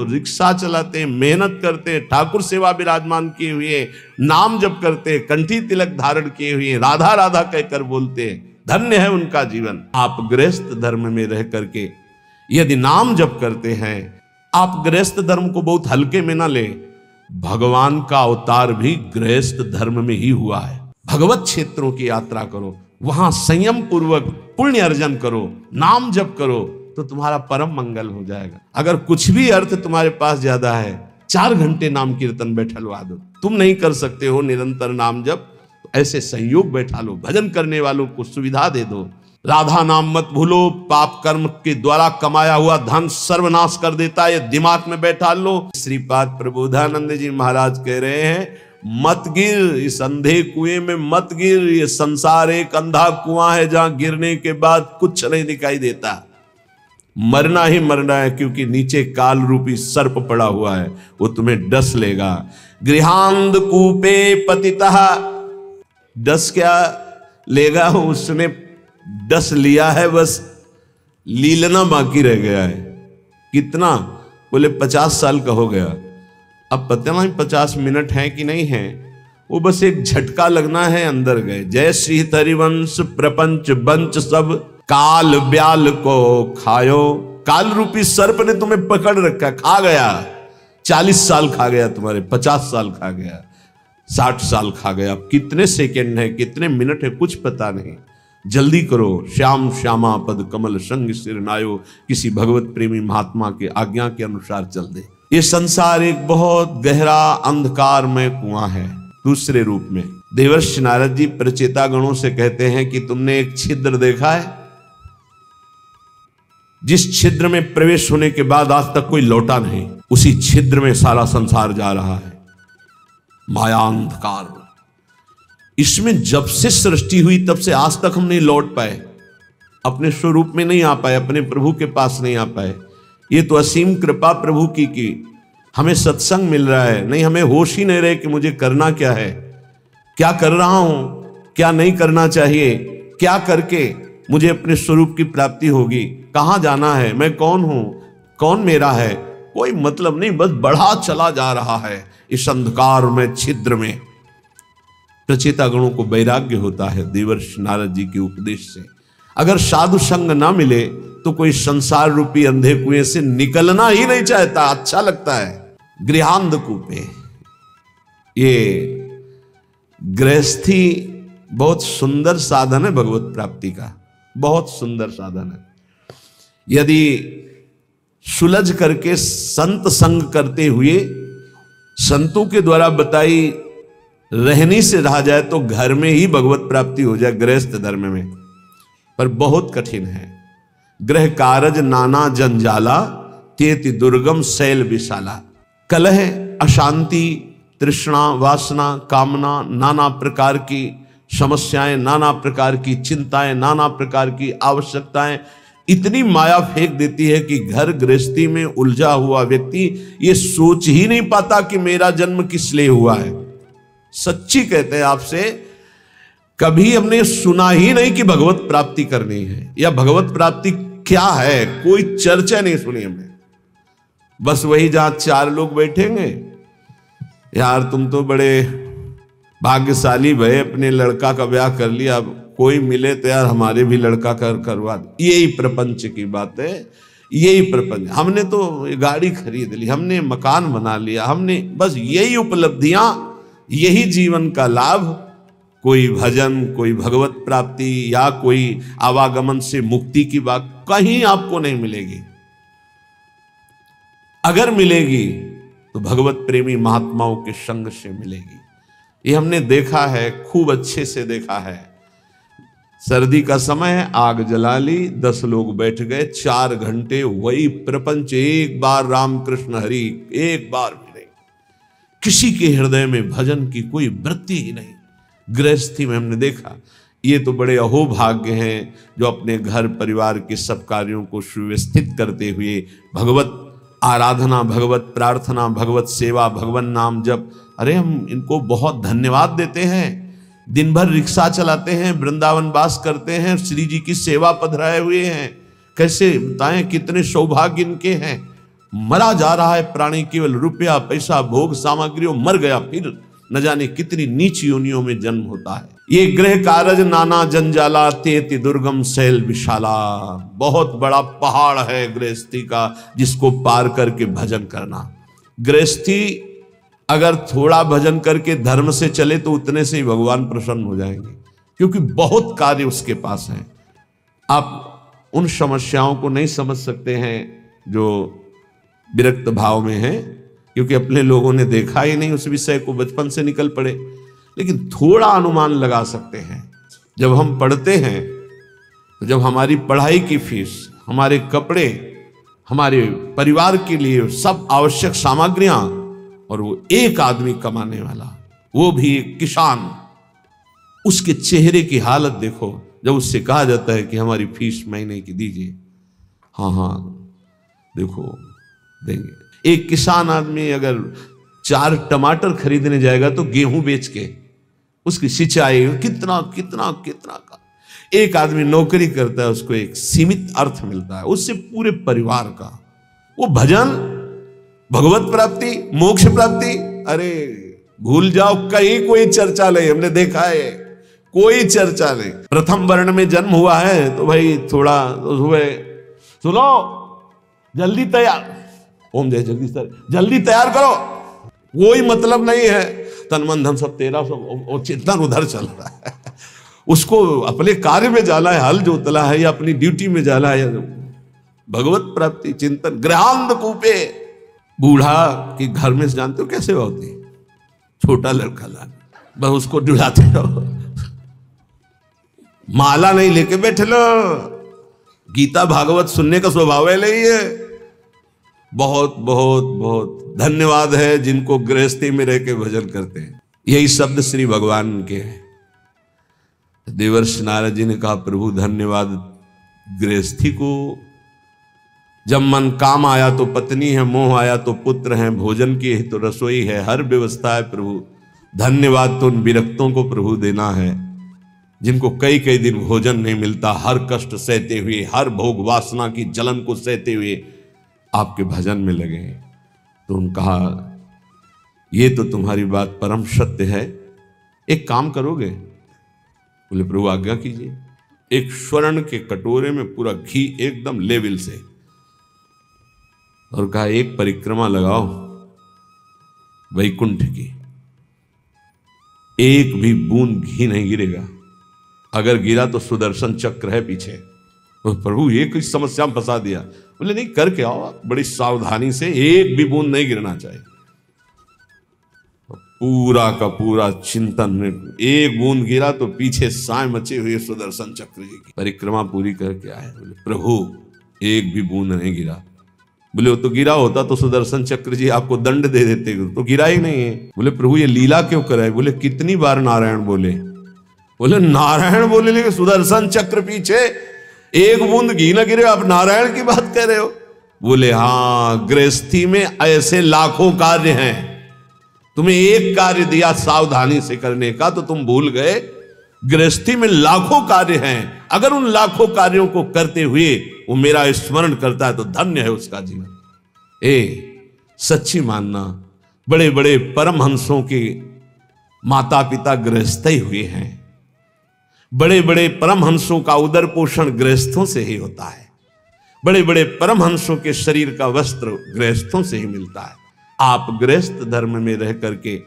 तो रिक्शा चलाते हैं, मेहनत करते हैं, ठाकुर सेवा विराजमान किए हुए, नाम जप करते हैं, कंठी तिलक धारण किए हुए, राधा राधा कहकर बोलते हैं, धन्य है उनका जीवन। आप गृहस्थ धर्म में रह करके यदि नाम जप करते हैं, आप गृहस्थ धर्म को बहुत हल्के में ना ले, भगवान का अवतार भी गृहस्थ धर्म में ही हुआ है। भगवत क्षेत्रों की यात्रा करो, वहां संयम पूर्वक पुण्य अर्जन करो, नाम जप करो, तो तुम्हारा परम मंगल हो जाएगा। अगर कुछ भी अर्थ तुम्हारे पास ज्यादा है, 4 घंटे नाम कीर्तन बैठलवा दो। तुम नहीं कर सकते हो निरंतर नाम जप, तो ऐसे संयोग बैठा लो, भजन करने वालों को सुविधा दे दो। राधा नाम मत भूलो, पाप कर्म के द्वारा कमाया हुआ धन सर्वनाश कर देता है, ये दिमाग में बैठा लो। श्रीपाद प्रबोधानंद जी महाराज कह रहे हैं, मत गिर इस अंधे कुएं में, मत गिर, ये संसार एक अंधा कुआं है जहां गिरने के बाद कुछ नहीं दिखाई देता। मरना ही मरना है, क्योंकि नीचे काल रूपी सर्प पड़ा हुआ है, वो तुम्हें डस लेगा। गृहांध कूपे पतितः, डस क्या लेगा, उसने डस लिया है, बस लीलना बाकी रह गया है। कितना? बोले 50 साल का हो गया। अब पता नहीं 50 मिनट है कि नहीं है, वो बस एक झटका लगना है, अंदर गए। जय श्री हरिवंश प्रपंच बंच सब काल ब्याल को खायो। काल रूपी सर्प ने तुम्हें पकड़ रखा, खा गया। 40 साल खा गया तुम्हारे, 50 साल खा गया, 60 साल खा गया। अब कितने सेकंड है, कितने मिनट है, कुछ पता नहीं। जल्दी करो, श्याम श्यामा पद कमल संग सिर नायो, किसी भगवत प्रेमी महात्मा के आज्ञा के अनुसार चल दे। ये संसार एक बहुत गहरा अंधकार में कुआं है। दूसरे रूप में देवर्षि नारद जी प्रचेता गणों से कहते हैं कि तुमने एक छिद्र देखा है, जिस छिद्र में प्रवेश होने के बाद आज तक कोई लौटा नहीं, उसी छिद्र में सारा संसार जा रहा है। माया अंधकार, इसमें जब से सृष्टि हुई तब से आज तक हम नहीं लौट पाए, अपने स्वरूप में नहीं आ पाए, अपने प्रभु के पास नहीं आ पाए। ये तो असीम कृपा प्रभु की हमें सत्संग मिल रहा है, नहीं हमें होश ही नहीं रहे कि मुझे करना क्या है, क्या कर रहा हूं, क्या नहीं करना चाहिए, क्या करके मुझे अपने स्वरूप की प्राप्ति होगी, कहां जाना है, मैं कौन हूं, कौन मेरा है, कोई मतलब नहीं, बस बढ़ा चला जा रहा है इस अंधकार में, छिद्र में। प्रचेता गणों को वैराग्य होता है देवर्षि नारद जी के उपदेश से। अगर साधु संग ना मिले तो कोई संसार रूपी अंधे कुएं से निकलना ही नहीं चाहता, अच्छा लगता है। गृहांध कूपे, ये गृहस्थी बहुत सुंदर साधन है भगवत प्राप्ति का, बहुत सुंदर साधन है। यदि सुलझ करके संत संग करते हुए संतों के द्वारा बताई रहनी से रहा जाए तो घर में ही भगवत प्राप्ति हो जाए, गृहस्थ धर्म में। पर बहुत कठिन है। गृह कारज नाना जंजाला, तेति दुर्गम शैल विशाला। कलह, अशांति, तृष्णा, वासना, कामना, नाना प्रकार की समस्याएं, नाना प्रकार की चिंताएं, नाना प्रकार की आवश्यकताएं इतनी माया फेंक देती है कि घर गृहस्थी में उलझा हुआ व्यक्ति ये सोच ही नहीं पाता कि मेरा जन्म किस लिए हुआ है। सच्ची कहते हैं आपसे, कभी हमने सुना ही नहीं कि भगवत प्राप्ति करनी है या भगवत प्राप्ति क्या है, कोई चर्चा नहीं सुनी हमने। बस वही जहां 4 लोग बैठेंगे, यार तुम तो बड़े भाग्यशाली भय, अपने लड़का का ब्याह कर लिया, अब कोई मिले तो यार हमारे भी लड़का करवा दे। यही प्रपंच की बात है, यही प्रपंच। हमने तो गाड़ी खरीद ली, हमने मकान बना लिया, हमने बस यही उपलब्धियां, यही जीवन का लाभ। कोई भजन, कोई भगवत प्राप्ति या कोई आवागमन से मुक्ति की बात कहीं आपको नहीं मिलेगी। अगर मिलेगी तो भगवत प्रेमी महात्माओं के संग से मिलेगी। ये हमने देखा है, खूब अच्छे से देखा है। सर्दी का समय है, आग जला ली, 10 लोग बैठ गए, 4 घंटे वही प्रपंच, एक बार रामकृष्ण हरि, एक बार भी नहीं। किसी के हृदय में भजन की कोई वृत्ति ही नहीं। गृहस्थी में हमने देखा। ये तो बड़े अहोभाग्य हैं जो अपने घर परिवार के सब कार्यों को सुव्यवस्थित करते हुए भगवत आराधना, भगवत प्रार्थना, भगवत सेवा, भगवान नाम जप, अरे हम इनको बहुत धन्यवाद देते हैं। दिन भर रिक्शा चलाते हैं, वृंदावन वास करते हैं, श्री जी की सेवा पधराए हुए हैं। कैसे बताएं, कितने सौभाग्य इनके हैं। मरा जा रहा है प्राणी, केवल रुपया पैसा भोग सामग्रियों, मर गया फिर न जाने कितनी नीच योनियों में जन्म होता है। ये गृह कारज नाना जंजाला, तेति दुर्गम शैल विशाला। बहुत बड़ा पहाड़ है गृहस्थी का, जिसको पार करके भजन करना। गृहस्थी अगर थोड़ा भजन करके धर्म से चले तो उतने से ही भगवान प्रसन्न हो जाएंगे, क्योंकि बहुत कार्य उसके पास है। आप उन समस्याओं को नहीं समझ सकते हैं जो विरक्त भाव में हैं, क्योंकि अपने लोगों ने देखा ही नहीं उस विषय को, बचपन से निकल पड़े। लेकिन थोड़ा अनुमान लगा सकते हैं। जब हम पढ़ते हैं तो जब हमारी पढ़ाई की फीस, हमारे कपड़े, हमारे परिवार के लिए सब आवश्यक सामग्रियां, और वो एक आदमी कमाने वाला, वो भी एक किसान, उसके चेहरे की हालत देखो जब उससे कहा जाता है कि हमारी फीस महीने की दीजिए। हाँ हाँ देखो देंगे। एक किसान आदमी अगर 4 टमाटर खरीदने जाएगा तो गेहूं बेच के उसकी सिंचाई कितना कितना कितना का। एक आदमी नौकरी करता है, उसको एक सीमित अर्थ मिलता है, उससे पूरे परिवार का। वो भजन, भगवत प्राप्ति, मोक्ष प्राप्ति, अरे भूल जाओ, कहीं कोई चर्चा नहीं। हमने देखा है कोई चर्चा नहीं। प्रथम वर्ण में जन्म हुआ है तो भाई थोड़ा तो सुबह सुनो, जल्दी तैयार, ओम जय जगदीश सर, जल्दी तैयार करो, कोई मतलब नहीं है। तन मन धन सब तेरा, सब चिंतन उधर चल रहा है। उसको अपने कार्य में जाना है, हल जोतला है, या अपनी ड्यूटी में जाना है, भगवत प्राप्ति चिंतन। गृहांध कूपे, बूढ़ा कि घर में जानते हो कैसे होती, छोटा लड़का ला बस उसको जुड़ाते रहो, माला नहीं लेके बैठे लो। गीता भागवत सुनने का स्वभाव है नहीं है। बहुत बहुत बहुत धन्यवाद है जिनको गृहस्थी में रह के भजन करते हैं। यही शब्द श्री भगवान के हैं। देवर्षि नारद जी ने कहा, प्रभु धन्यवाद गृहस्थी को। जब मन काम आया तो पत्नी है, मोह आया तो पुत्र है, भोजन की है तो रसोई है, हर व्यवस्था है प्रभु। धन्यवाद तो उन विरक्तों को प्रभु देना है जिनको कई कई दिन भोजन नहीं मिलता, हर कष्ट सहते हुए, हर भोग वासना की जलन को सहते हुए आपके भजन में लगे। तो उन्होंने कहा, ये तो तुम्हारी बात परम सत्य है, एक काम करोगे? बोले प्रभु आज्ञा कीजिए। एक स्वर्ण के कटोरे में पूरा घी एकदम लेवल से, और कहा एक परिक्रमा लगाओ वैकुंठ की, एक भी बूंद घी नहीं गिरेगा, अगर गिरा तो सुदर्शन चक्र है पीछे। तो प्रभु ये किस समस्या में फंसा दिया। बोले नहीं, करके आओ बड़ी सावधानी से, एक भी बूंद नहीं गिरना चाहिए। पूरा का पूरा चिंतन में एक बूंद गिरा तो पीछे साए मचे हुए सुदर्शन चक्र जी की परिक्रमा पूरी करके आए। बोले प्रभु एक भी बूंद नहीं गिरा। बोले वो तो गिरा होता तो सुदर्शन चक्र जी आपको दंड दे देते, तो गिरा ही नहीं है। बोले प्रभु ये लीला क्यों कराए? बोले कितनी बार नारायण बोले? बोले नारायण बोले लेकिन सुदर्शन चक्र पीछे एक बूंद घी न गिरे, आप नारायण की बात कह रहे हो? बोले हाँ, गृहस्थी में ऐसे लाखों कार्य हैं, तुम्हें एक कार्य दिया सावधानी से करने का तो तुम भूल गए। गृहस्थी में लाखों कार्य हैं, अगर उन लाखों कार्यों को करते हुए वो मेरा स्मरण करता है तो धन्य है उसका जीवन। सच्ची मानना, बड़े बड़े परमहंसों के माता पिता गृहस्थ ही हुए हैं। बड़े बड़े परमहंसों का उदर पोषण गृहस्थों से ही होता है। बड़े बड़े परमहंसों के शरीर का वस्त्र गृहस्थों से ही मिलता है। आप गृहस्थ धर्म में रह करके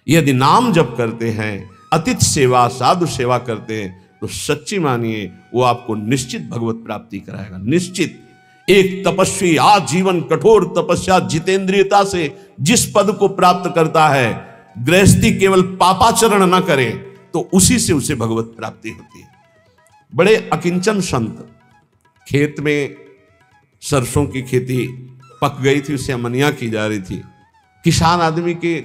यदि नाम जप करते हैं, अतिथि सेवा, साधु सेवा करते हैं, तो सच्ची मानिए वो आपको निश्चित भगवत प्राप्ति कराएगा, निश्चित। एक तपस्वी आजीवन कठोर तपस्या जितेंद्रियता से जिस पद को प्राप्त करता है, गृहस्थी केवल पापाचरण न करे तो उसी से उसे भगवत प्राप्ति होती है। बड़े अकिंचन संत, खेत में सरसों की खेती पक गई थी, उससे अमनिया की जा रही थी। किसान आदमी के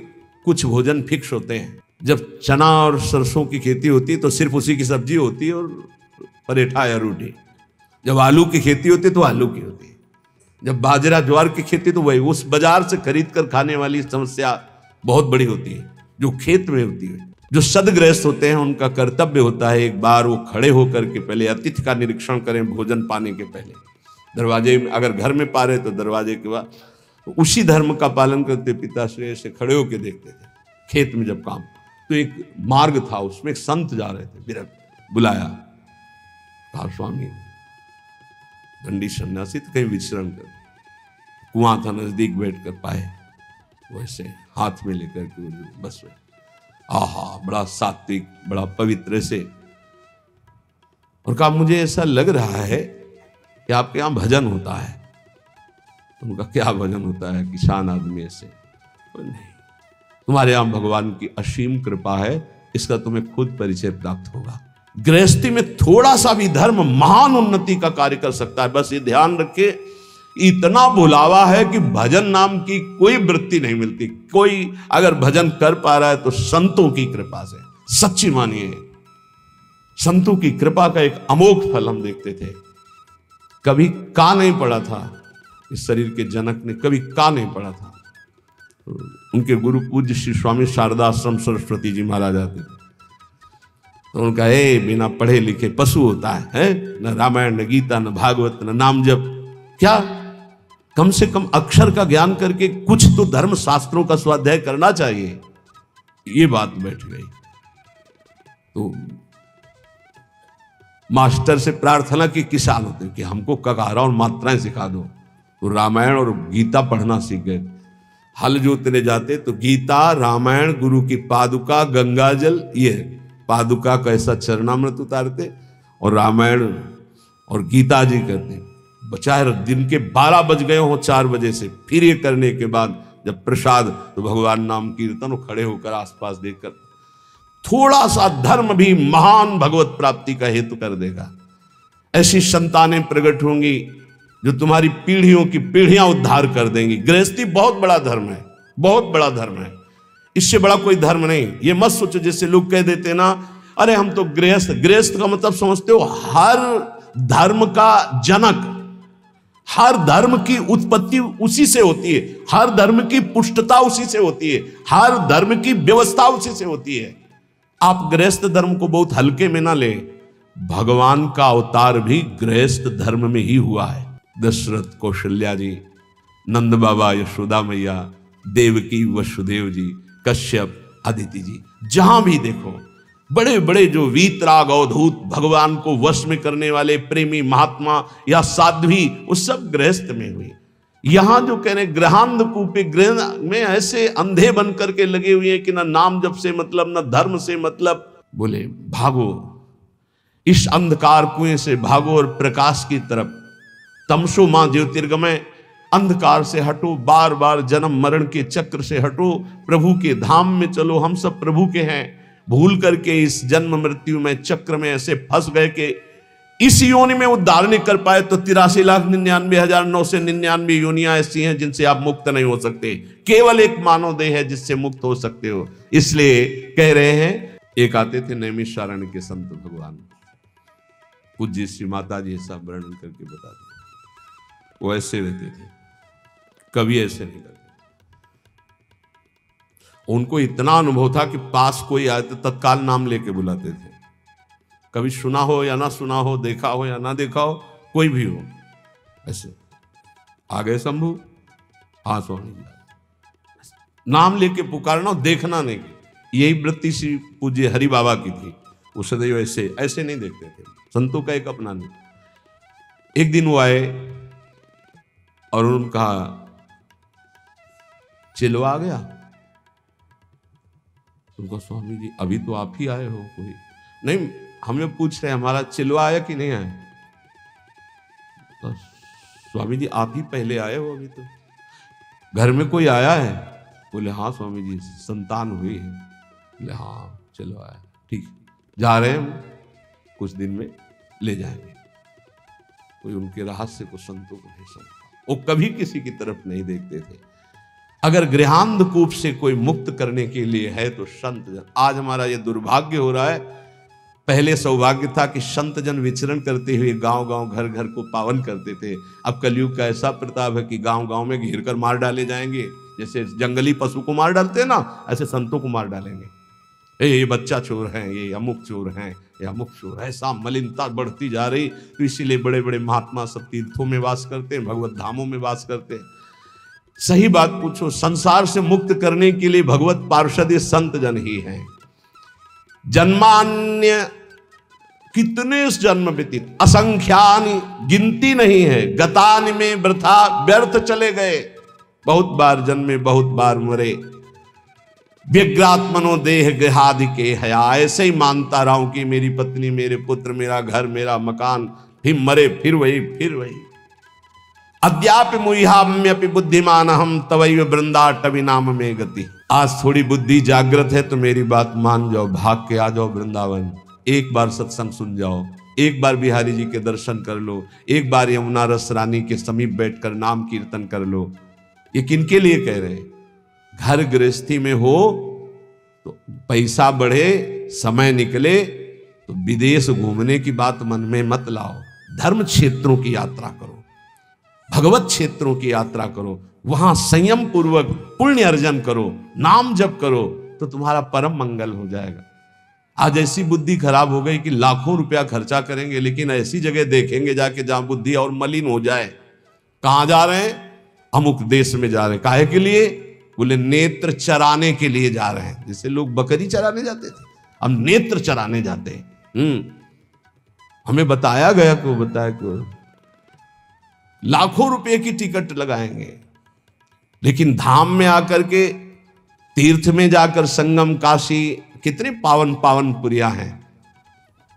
कुछ भोजन फिक्स होते हैं। जब चना और सरसों की खेती होती है तो सिर्फ उसी की सब्जी होती है और परेठा या रोटी। जब आलू की खेती होती है तो आलू की होती है। जब बाजरा ज्वार की खेती तो वही, उस बाजार से खरीद कर खाने वाली समस्या बहुत बड़ी होती है जो खेत में होती है। जो सदगृहस्थ होते हैं उनका कर्तव्य होता है एक बार वो खड़े होकर के पहले अतिथि का निरीक्षण करें भोजन पाने के पहले। दरवाजे में अगर घर में पा रहे तो दरवाजे के बाद उसी धर्म का पालन करते पिताश्री से खड़े होकर देखते थे। खेत में जब काम, तो एक मार्ग था, उसमें एक संत जा रहे थे, विरक्त बुलाया, कहा स्वामी दंडी सन्यासी तो कहीं विचरण कर, कुआं था नजदीक, बैठ कर पाए वैसे हाथ में लेकर के बस में, आहा बड़ा सात्विक, बड़ा पवित्र से, और कहा मुझे ऐसा लग रहा है कि आपके यहाँ भजन होता है। तो उनका क्या भजन होता है, किसान आदमी ऐसे, नहीं, तुम्हारे यहां भगवान की असीम कृपा है, इसका तुम्हें खुद परिचय प्राप्त होगा। गृहस्थी में थोड़ा सा भी धर्म महान उन्नति का कार्य कर सकता है। बस ये ध्यान रखे, इतना बुलावा है कि भजन नाम की कोई वृत्ति नहीं मिलती। कोई अगर भजन कर पा रहा है तो संतों की कृपा से, सच्ची मानिए, संतों की कृपा का एक अमोघ फल हम देखते थे। कभी का नहीं पड़ा था इस शरीर के जनक ने, कभी का नहीं पड़ा था। उनके गुरु पूज्य श्री स्वामी शारदा आश्रम सरस्वती जी महाराज आते थे, तो उनका बिना पढ़े लिखे पशु होता है न रामायण, न गीता, न भागवत, न नाम जप, क्या कम से कम अक्षर का ज्ञान करके कुछ तो धर्म शास्त्रों का स्वाध्याय करना चाहिए। ये बात बैठ गई। तो मास्टर से प्रार्थना की, किसान होते कि हमको ककारा और मात्राएं सिखा दो, तो रामायण और गीता पढ़ना सीख गए। हल जोतने जाते तो गीता, रामायण, गुरु की पादुका, गंगाजल, ये पादुका का ऐसा चरणामृत उतारते और रामायण और गीता जी करते। बचाए दिन के 12 बज गए हो, 4 बजे से फिर ये करने के बाद जब प्रसाद, तो भगवान नाम कीर्तन, और खड़े होकर आसपास देखकर, थोड़ा सा धर्म भी महान भगवत प्राप्ति का हेतु कर देगा। ऐसी संतानें प्रकट होंगी जो तुम्हारी पीढ़ियों की पीढ़ियां उद्धार कर देंगी। गृहस्थी बहुत बड़ा धर्म है, बहुत बड़ा धर्म है, इससे बड़ा कोई धर्म नहीं। ये मत सोचो जैसे लोग कह देते ना, अरे हम तो गृहस्थ, गृहस्थ का मतलब समझते हो हर धर्म का जनक, हर धर्म की उत्पत्ति उसी से होती है, हर धर्म की पुष्टता उसी से होती है, हर धर्म की व्यवस्था उसी से होती है। आप गृहस्थ धर्म को बहुत हल्के में ना ले, भगवान का अवतार भी गृहस्थ धर्म में ही हुआ है। दशरथ, कौशल्या जी, नंद बाबा, यशोदा मैया, देवकी, वसुदेव जी, कश्यप, अदिति जी, जहां भी देखो बड़े बड़े जो वीतराग अवधूत, भगवान को वश में करने वाले प्रेमी महात्मा या साध्वी, वो सब गृहस्थ में हुए। यहां जो कह रहे गृहांध कूपे, गृह में ऐसे अंधे बन करके लगे हुए हैं कि ना नाम जप से मतलब, ना धर्म से मतलब। बोले भागो इस अंधकार कुएं से, भागो और प्रकाश की तरफ। तमसो मां ज्योतिर्गमय, अंधकार से हटो, बार बार जन्म मरण के चक्र से हटो, प्रभु के धाम में चलो। हम सब प्रभु के हैं, भूल करके इस जन्म मृत्यु में चक्र में ऐसे फंस गए कि इस योनि में उद्धार नहीं कर पाए। तो 83,99,999 योनियां ऐसी हैं जिनसे आप मुक्त नहीं हो सकते। केवल एक मानव देह है जिससे मुक्त हो सकते हो। इसलिए कह रहे हैं, एक आते थे नैमिषारण्य के संत भगवान, पूज्य श्री माता जी ऐसा वर्णन करके बताते, वो ऐसे रहते थे, कभी ऐसे नहीं करते। उनको इतना अनुभव था कि पास कोई आए तो तत्काल नाम लेके बुलाते थे। कभी सुना हो या ना सुना हो, देखा हो या ना देखा हो, कोई भी हो, ऐसे आ गए शंभू, हाँ स्वामी जी, नाम लेके पुकारना, देखना नहीं। यही वृत्ति श्री पूज्य हरि बाबा की थी। उस सदैव ऐसे ऐसे नहीं देखते थे, संतों का एक अपना नहीं। एक दिन वो आए और उन्होंने कहा चिलवा आ गया। उनको स्वामी जी अभी तो आप ही आए हो, कोई नहीं, हमें पूछ रहे हमारा चिलवा आया कि नहीं आया। तो स्वामी जी आप ही पहले आए हो, अभी तो घर में कोई आया है? बोले हाँ स्वामी जी संतान हुई है। बोले हाँ चलो आया, ठीक, जा रहे हैं, कुछ दिन में ले जाएंगे। कोई उनके रहस्य को संतों को नहीं समझता, वो कभी किसी की तरफ नहीं देखते थे। अगर गृहांध कूप से कोई मुक्त करने के लिए है तो संत जन। आज हमारा ये दुर्भाग्य हो रहा है, पहले सौभाग्य था कि संत जन विचरण करते हुए गांव गांव घर घर को पावन करते थे। अब कलयुग का ऐसा प्रताप है कि गांव गांव में घेर कर मार डाले जाएंगे, जैसे जंगली पशु को मार डालते हैं ना, ऐसे संतों को मार डालेंगे। ये बच्चा चोर हैं, ये अमुक चोर हैं, ये अमुक चोर। ऐसा मलिनता बढ़ती जा रही, तो इसीलिए बड़े बड़े महात्मा सब तीर्थों में वास करते हैं, भगवत धामों में वास करते हैं। सही बात पूछो, संसार से मुक्त करने के लिए भगवत पार्षद ये संत जन ही हैं। जन्मान्य कितने जन्म व्यतीत, असंख्यानि गिनती नहीं है, गतानि में वृथा व्यर्थ चले गए, बहुत बार जन्मे बहुत बार मरे। व्यग्रात्मनो देह गृहादि के हया, ऐसे ही मानता रहा हूं कि मेरी पत्नी, मेरे पुत्र, मेरा घर, मेरा मकान, फिर मरे, फिर वही। अद्यापि मुह्याम्यपि बुद्धिमान हम तवैव वृंदाटवी नाम में गति। आज थोड़ी बुद्धि जागृत है तो मेरी बात मान जाओ, भाग के आ जाओ वृंदावन, एक बार सत्संग सुन जाओ, एक बार बिहारी जी के दर्शन कर लो, एक बार यमुना रस रानी के समीप बैठकर नाम कीर्तन कर लो। ये किनके लिए कह रहे हैं? घर गृहस्थी में हो तो पैसा बढ़े, समय निकले तो विदेश घूमने की बात मन में मत लाओ। धर्म क्षेत्रों की यात्रा करो, भगवत क्षेत्रों की यात्रा करो, वहां संयम पूर्वक पुण्य अर्जन करो, नाम जप करो, तो तुम्हारा परम मंगल हो जाएगा। आज ऐसी बुद्धि खराब हो गई कि लाखों रुपया खर्चा करेंगे लेकिन ऐसी जगह देखेंगे जाके जहां बुद्धि और मलिन हो जाए। कहां जा रहे हैं? अमुक देश में जा रहे हैं। काहे के लिए? बोले नेत्र चराने के लिए जा रहे हैं। जैसे लोग बकरी चराने जाते थे, हम नेत्र चराने जाते हैं। हमें बताया गया क्यों लाखों रुपए की टिकट लगाएंगे, लेकिन धाम में आकर के, तीर्थ में जाकर, संगम काशी, कितने पावन पावन पुरिया हैं,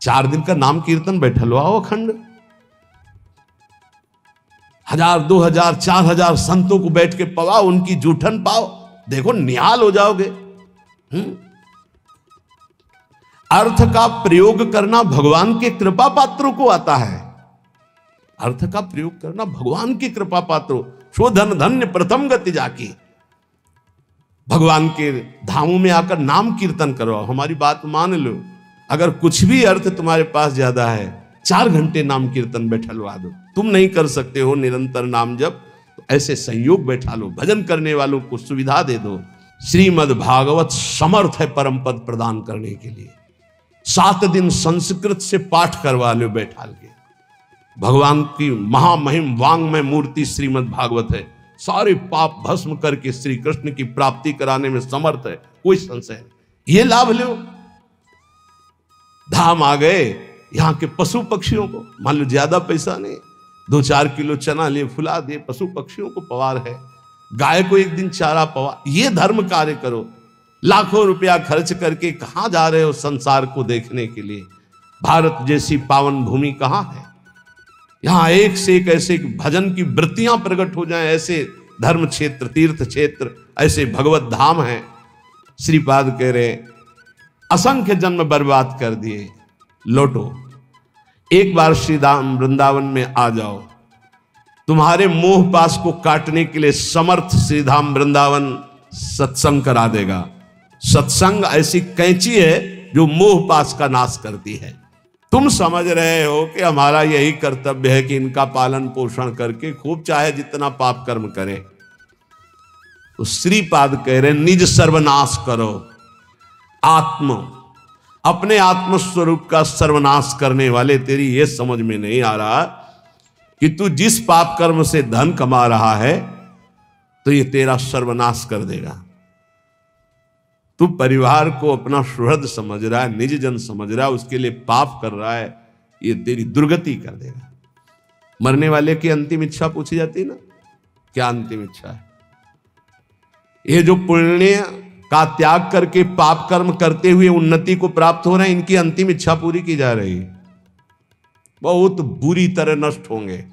4 दिन का नाम कीर्तन बैठल आओ अखंड, 1000, 2000, 4000 संतों को बैठ के पवाओ, उनकी जूठन पाओ, देखो निहाल हो जाओगे। अर्थ का प्रयोग करना भगवान के कृपा पात्रों को आता है। अर्थ का प्रयोग करना भगवान की कृपा पात्रों, शोधन धन्य प्रथम गति जाकी। भगवान के धामों में आकर नाम कीर्तन करो। हमारी बात मान लो, अगर कुछ भी अर्थ तुम्हारे पास ज्यादा है, 4 घंटे नाम कीर्तन बैठलवा दो। तुम नहीं कर सकते हो निरंतर नाम जप, तो ऐसे संयोग बैठा लो, भजन करने वालों को सुविधा दे दो। श्रीमद् भागवत समर्थ है परम पद प्रदान करने के लिए। 7 दिन संस्कृत से पाठ करवा लो बैठाल के। भगवान की महामहिम वांग्मय मूर्ति श्रीमद् भागवत है, सारे पाप भस्म करके श्री कृष्ण की प्राप्ति कराने में समर्थ है, कोई संशय नहीं। ये लाभ लो। धाम आ गए, यहां के पशु पक्षियों को, मान लो ज्यादा पैसा नहीं, 2-4 किलो चना लिए फुला दिए, पशु पक्षियों को पवार है, गाय को एक दिन चारा पवा, ये धर्म कार्य करो। लाखों रुपया खर्च करके कहां जा रहे हो संसार को देखने के लिए? भारत जैसी पावन भूमि कहां है? यहां एक से एक ऐसे भजन की वृत्तियां प्रकट हो जाएं, ऐसे धर्म क्षेत्र, तीर्थ क्षेत्र, ऐसे भगवत धाम हैं। श्रीपाद कह रहे असंख्य जन्म बर्बाद कर दिए, लौटो, एक बार श्री धाम वृंदावन में आ जाओ। तुम्हारे मोह पास को काटने के लिए समर्थ श्रीधाम वृंदावन सत्संग करा देगा। सत्संग ऐसी कैंची है जो मोह पास का नाश करती है। तुम समझ रहे हो कि हमारा यही कर्तव्य है कि इनका पालन पोषण करके खूब चाहे जितना पाप कर्म करे, तो श्रीपाद कह रहे निज सर्वनाश करो। अपने आत्म स्वरूप का सर्वनाश करने वाले, तेरी यह समझ में नहीं आ रहा कि तू जिस पाप कर्म से धन कमा रहा है तो ये तेरा सर्वनाश कर देगा। तू परिवार को अपना सुहृद समझ रहा है, निज जन समझ रहा है, उसके लिए पाप कर रहा है, ये तेरी दुर्गति कर देगा। मरने वाले की अंतिम इच्छा पूछी जाती है ना, क्या अंतिम इच्छा है? ये जो पुण्य का त्याग करके पाप कर्म करते हुए उन्नति को प्राप्त हो रहे हैं, इनकी अंतिम इच्छा पूरी की जा रही है। बहुत बुरी तरह नष्ट होंगे।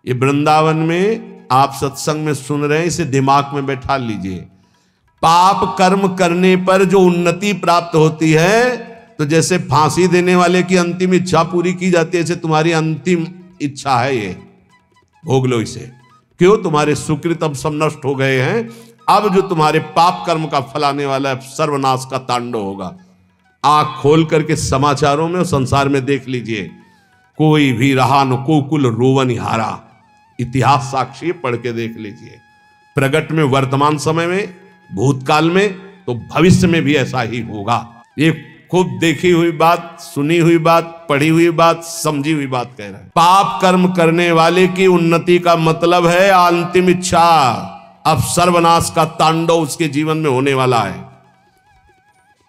ये वृंदावन में आप सत्संग में सुन रहे हैं, इसे दिमाग में बैठा लीजिए। पाप कर्म करने पर जो उन्नति प्राप्त होती है, तो जैसे फांसी देने वाले की अंतिम इच्छा पूरी की जाती है, ऐसे तुम्हारी अंतिम इच्छा है ये, भोग लो इसे। क्यों? तुम्हारे सुकृत अब सब नष्ट हो गए हैं। अब जो तुम्हारे पाप कर्म का फल आने वाला है, सर्वनाश का तांडव होगा। आंख खोल करके समाचारों में और संसार में देख लीजिए, कोई भी रहा न कोकुल रोवन हारा। इतिहास साक्षी पढ़ के देख लीजिए। प्रगट में वर्तमान समय में, भूतकाल में, तो भविष्य में भी ऐसा ही होगा। ये खूब देखी हुई बात, सुनी हुई बात, पढ़ी हुई बात, समझी हुई बात कह रहा है। पाप कर्म करने वाले की उन्नति का मतलब है अंतिम इच्छा। अब सर्वनाश का तांडव उसके जीवन में होने वाला है,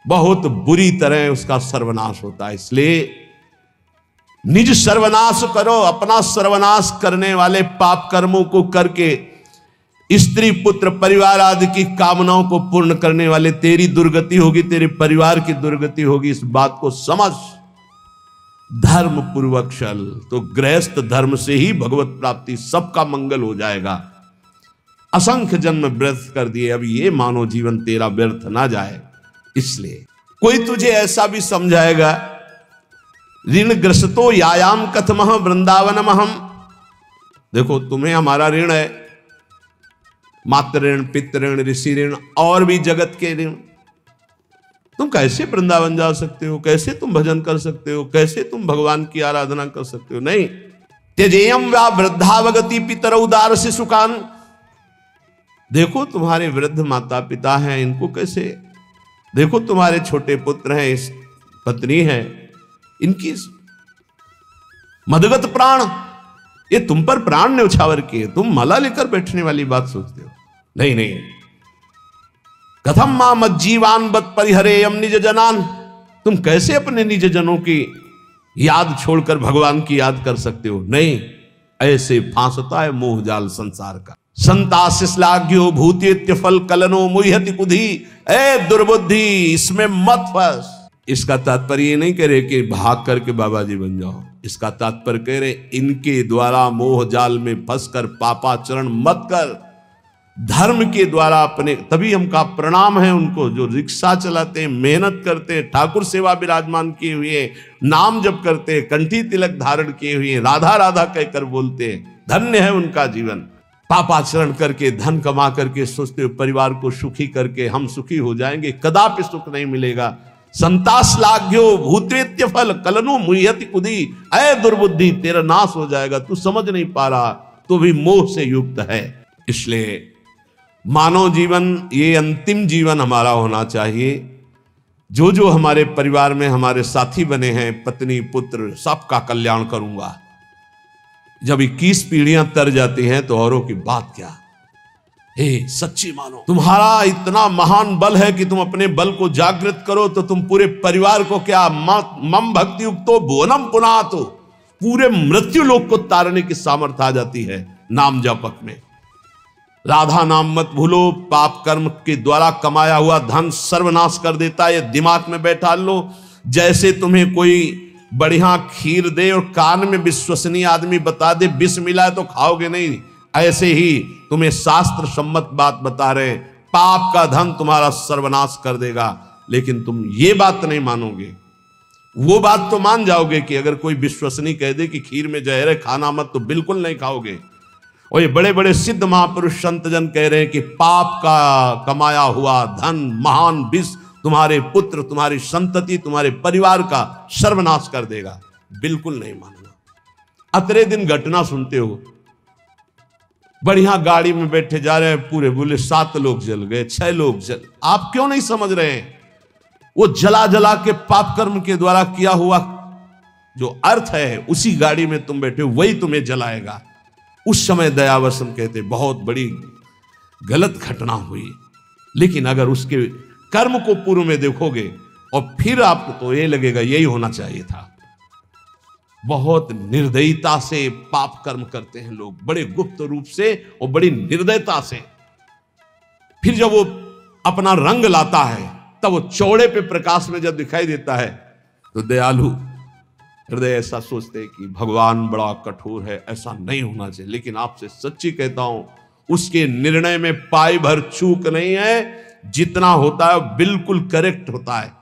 बहुत बुरी तरह उसका सर्वनाश होता है। इसलिए निज सर्वनाश करो। अपना सर्वनाश करने वाले पाप कर्मों को करके स्त्री पुत्र परिवार आदि की कामनाओं को पूर्ण करने वाले तेरी दुर्गति होगी, तेरे परिवार की दुर्गति होगी। इस बात को समझ, धर्म पूर्वक चल, तो गृहस्थ धर्म से ही भगवत प्राप्ति, सबका मंगल हो जाएगा। असंख्य जन्म व्यर्थ कर दिए, अब ये मानव जीवन तेरा व्यर्थ ना जाए। इसलिए कोई तुझे ऐसा भी समझाएगा, ऋण ग्रस्तो यायाम कथमह वृंदावनमहम, देखो तुम्हें हमारा ऋण है, मातृ ऋण, पितृ ऋण, ऋषि ऋण और भी जगत के ऋण। तुम कैसे वृंदावन जा सकते हो, कैसे तुम भजन कर सकते हो, कैसे तुम भगवान की आराधना कर सकते हो? नहीं। त्यजेयम व्या वृद्धावगति पितर उदार से सुकान, देखो तुम्हारे वृद्ध माता पिता हैं, इनको कैसे, देखो तुम्हारे छोटे पुत्र हैं, पत्नी है, इनकी मदगत प्राण, ये तुम पर प्राण ने उछावर किए, तुम माला लेकर बैठने वाली बात सोचते हो? नहीं नहीं। कथम मां मज्जीवान बत परिहरेयम निज जनान, तुम कैसे अपने निज जनों की याद छोड़कर भगवान की याद कर सकते हो? नहीं। ऐसे फांसता है मोह जाल संसार का। संताशिश्लाघ्यो भूतेत्य फल कलनो मुह्यति कुधी, ए दुर्बुद्धि इसमें मत फंस। इसका तात्पर्य ये नहीं कह रहे कि भाग करके बाबा जी बन जाओ, इसका तात्पर्य कह रहे इनके द्वारा मोह जाल में फंसकर पापाचरण मत कर, धर्म के द्वारा अपने, तभी हमका प्रणाम है उनको जो रिक्शा चलाते हैं, मेहनत करते हैं, ठाकुर सेवा विराजमान किए हुए, नाम जप करते हैं, कंठी तिलक धारण किए हुए, राधा राधा कहकर बोलते हैं, धन्य है उनका जीवन। पापाचरण करके, धन कमा करके सोचते हो परिवार को सुखी करके हम सुखी हो जाएंगे, कदापि सुख नहीं मिलेगा। संताश्लाघ्यो भूतेत्य फल कलनु मुह्यति कुधी, ऐ दुर्बुद्धि तेरा नाश हो जाएगा, तू समझ नहीं पा रहा, तो भी मोह से युक्त है। इसलिए मानव जीवन ये अंतिम जीवन हमारा होना चाहिए। जो जो हमारे परिवार में हमारे साथी बने हैं, पत्नी पुत्र, सबका कल्याण करूंगा। जब 21 पीढ़ियां तर जाती हैं तो औरों की बात क्या। हे सच्ची मानो, तुम्हारा इतना महान बल है कि तुम अपने बल को जागृत करो तो तुम पूरे परिवार को क्या, मम भक्ति युक्तो भुवनम पुनातो, पूरे मृत्यु लोक को तारने की सामर्थ्य आ जाती है नाम जपक में। राधा नाम मत भूलो, पाप कर्म के द्वारा कमाया हुआ धन सर्वनाश कर देता है, ये दिमाग में बैठा लो। जैसे तुम्हें कोई बढ़िया खीर दे और कान में विश्वसनीय आदमी बता दे विष मिला है तो खाओगे नहीं, ऐसे ही तुम्हें शास्त्र सम्मत बात बता रहे, पाप का धन तुम्हारा सर्वनाश कर देगा, लेकिन तुम ये बात नहीं मानोगे। वो बात तो मान जाओगे कि अगर कोई विश्वसनीय कह दे कि खीर में जहर है खाना मत, तो बिल्कुल नहीं खाओगे। और ये बड़े बड़े सिद्ध महापुरुष संत जन कह रहे हैं कि पाप का कमाया हुआ धन महान विष तुम्हारे पुत्र, तुम्हारी संतति, तुम्हारे परिवार का सर्वनाश कर देगा। बिल्कुल नहीं मानना। अतरे दिन घटना सुनते हो, बढ़िया गाड़ी में बैठे जा रहे हैं, पूरे बोले 7 लोग जल गए, 6 लोग जल, आप क्यों नहीं समझ रहे हैं? वो जला जला के पाप कर्म के द्वारा किया हुआ जो अर्थ है, उसी गाड़ी में तुम बैठे हो, वही तुम्हें जलाएगा। उस समय दयावसन कहते बहुत बड़ी गलत घटना हुई, लेकिन अगर उसके कर्म को पूर्व में देखोगे और फिर आपको तो ये लगेगा यही होना चाहिए था। बहुत निर्दयता से पाप कर्म करते हैं लोग, बड़े गुप्त रूप से और बड़ी निर्दयता से। फिर जब वो अपना रंग लाता है, तब वो चौड़े पे प्रकाश में जब दिखाई देता है, तो दयालु हृदय ऐसा सोचते हैं कि भगवान बड़ा कठोर है, ऐसा नहीं होना चाहिए। लेकिन आपसे सच्ची कहता हूं, उसके निर्णय में पाई भर चूक नहीं है, जितना होता है बिल्कुल करेक्ट होता है।